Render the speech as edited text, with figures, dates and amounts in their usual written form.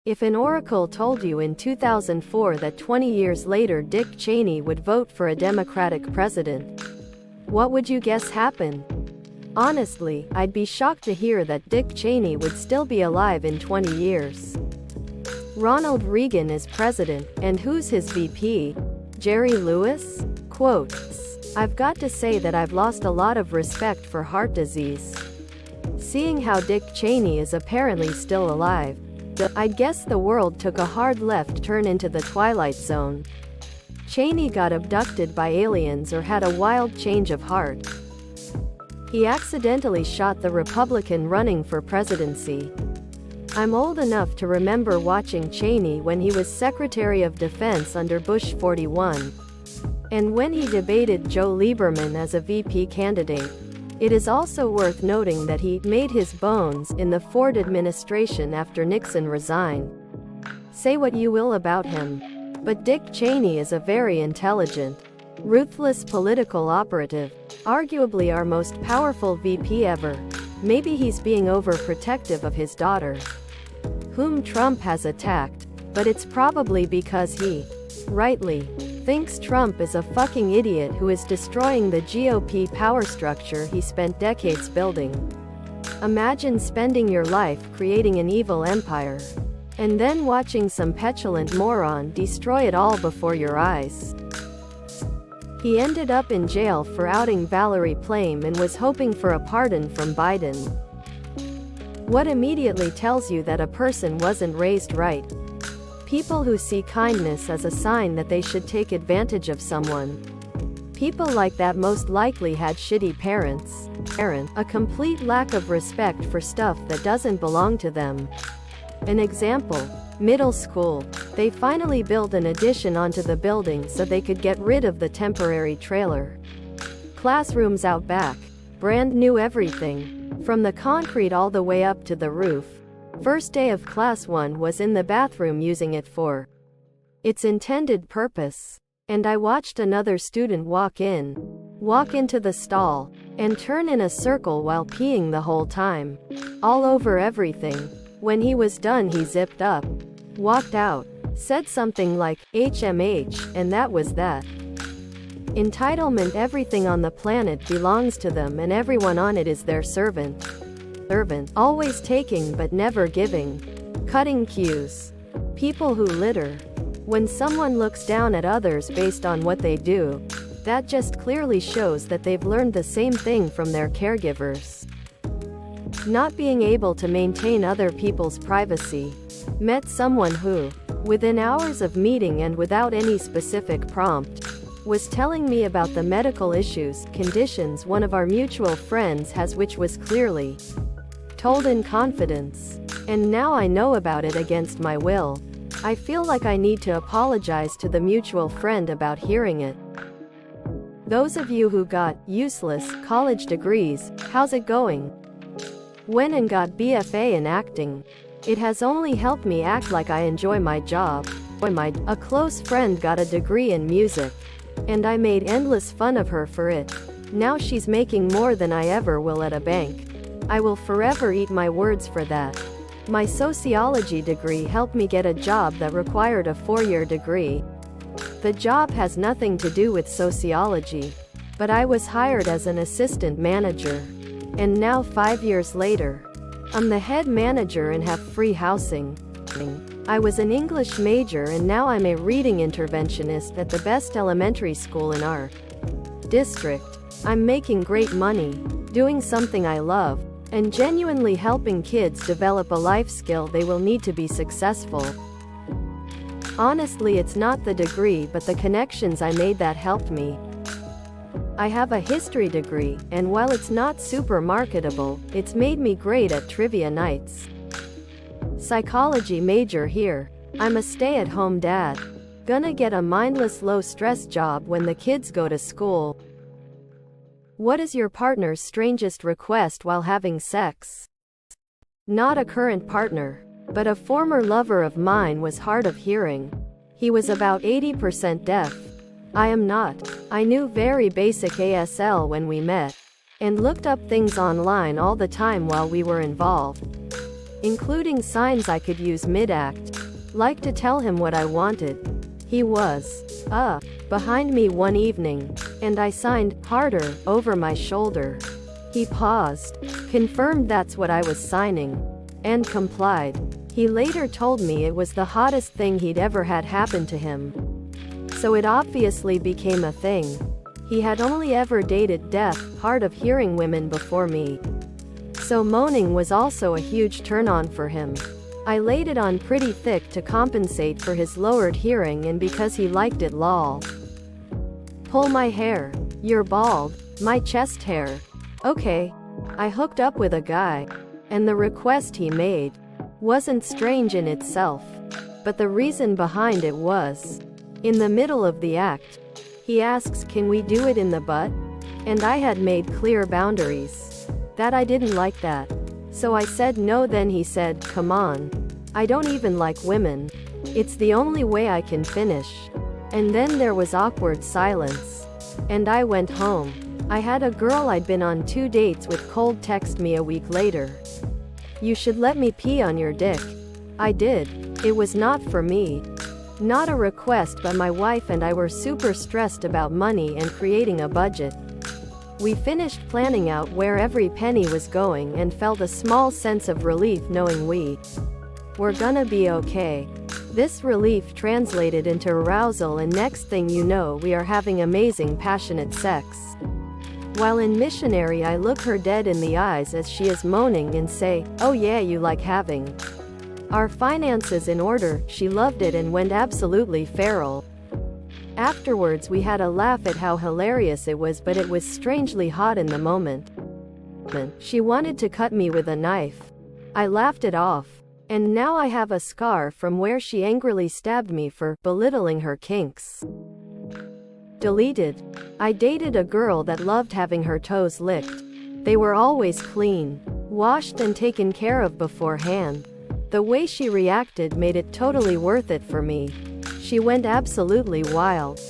If an oracle told you in 2004 that 20 years later Dick Cheney would vote for a Democratic president, what would you guess happened? Honestly, I'd be shocked to hear that Dick Cheney would still be alive in 20 years. Ronald Reagan is president, and who's his VP? Jerry Lewis? Quotes. I've got to say that I've lost a lot of respect for heart disease. Seeing how Dick Cheney is apparently still alive, I'd guess the world took a hard left turn into the Twilight Zone. Cheney got abducted by aliens or had a wild change of heart. He accidentally shot the Republican running for presidency. I'm old enough to remember watching Cheney when he was Secretary of Defense under Bush 41. And when he debated Joe Lieberman as a VP candidate. It is also worth noting that he made his bones in the Ford administration after Nixon resigned. Say what you will about him, but Dick Cheney is a very intelligent, ruthless political operative, arguably our most powerful VP ever. Maybe he's being overprotective of his daughter, whom Trump has attacked, but it's probably because he, rightly, thinks Trump is a fucking idiot who is destroying the GOP power structure he spent decades building. Imagine spending your life creating an evil empire, and then watching some petulant moron destroy it all before your eyes. He ended up in jail for outing Valerie Plame and was hoping for a pardon from Biden. What immediately tells you that a person wasn't raised right? People who see kindness as a sign that they should take advantage of someone. People like that most likely had shitty parents. A complete lack of respect for stuff that doesn't belong to them. An example, middle school. They finally built an addition onto the building so they could get rid of the temporary trailer. Classrooms out back. Brand new everything. From the concrete all the way up to the roof. First day of class 1 was in the bathroom using it for its intended purpose. And I watched another student walk into the stall, and turn in a circle while peeing the whole time. All over everything. When he was done he zipped up, walked out, said something like, HMH, and that was that. Entitlement. Everything on the planet belongs to them and everyone on it is their servant. Always taking but never giving. Cutting cues. People who litter. When someone looks down at others based on what they do, that just clearly shows that they've learned the same thing from their caregivers. Not being able to maintain other people's privacy. Met someone who, within hours of meeting and without any specific prompt, was telling me about the medical conditions one of our mutual friends has, which was clearly told in confidence. And now I know about it against my will. I feel like I need to apologize to the mutual friend about hearing it. Those of you who got useless college degrees, how's it going? Went and got BFA in acting. It has only helped me act like I enjoy my job. A close friend got a degree in music, and I made endless fun of her for it. Now she's making more than I ever will at a bank. I will forever eat my words for that. My sociology degree helped me get a job that required a 4-year degree. The job has nothing to do with sociology, but I was hired as an assistant manager. And now 5 years later, I'm the head manager and have free housing. I was an English major and now I'm a reading interventionist at the best elementary school in our district. I'm making great money, doing something I love, and genuinely helping kids develop a life skill they will need to be successful. Honestly, it's not the degree but the connections I made that helped me. I have a history degree, and while it's not super marketable, it's made me great at trivia nights. Psychology major here. I'm a stay-at-home dad. Gonna get a mindless low-stress job when the kids go to school. What is your partner's strangest request while having sex? Not a current partner, but a former lover of mine was hard of hearing. He was about 80% deaf. I am not. I knew very basic ASL when we met, and looked up things online all the time while we were involved. including signs I could use mid-act, like to tell him what I wanted. He was behind me one evening, and I signed harder over my shoulder. He paused, confirmed that's what I was signing, and complied. He later told me it was the hottest thing he'd ever had happen to him. So it obviously became a thing. He had only ever dated deaf, hard of hearing women before me. So moaning was also a huge turn-on for him. I laid it on pretty thick to compensate for his lowered hearing and because he liked it lol. Pull my hair. You're bald. My chest hair. Okay. I hooked up with a guy. And the request he made wasn't strange in itself. But the reason behind it was, in the middle of the act, he asks, can we do it in the butt? And I had made clear boundaries that I didn't like that. So I said no. Then he said, come on. I don't even like women. It's the only way I can finish. And then there was awkward silence. And I went home. I had a girl I'd been on 2 dates with cold text me a week later. You should let me pee on your dick. I did. It was not for me. Not a request, but my wife and I were super stressed about money and creating a budget. We finished planning out where every penny was going and felt a small sense of relief knowing we were gonna be okay. This relief translated into arousal, and next thing you know we are having amazing passionate sex. While in missionary, I look her dead in the eyes as she is moaning and say, oh yeah, you like having our finances in order. She loved it and went absolutely feral. Afterwards we had a laugh at how hilarious it was, but it was strangely hot in the moment. She wanted to cut me with a knife. I laughed it off. And now I have a scar from where she angrily stabbed me for belittling her kinks. Deleted. I dated a girl that loved having her toes licked. They were always clean, washed and taken care of beforehand. The way she reacted made it totally worth it for me. She went absolutely wild.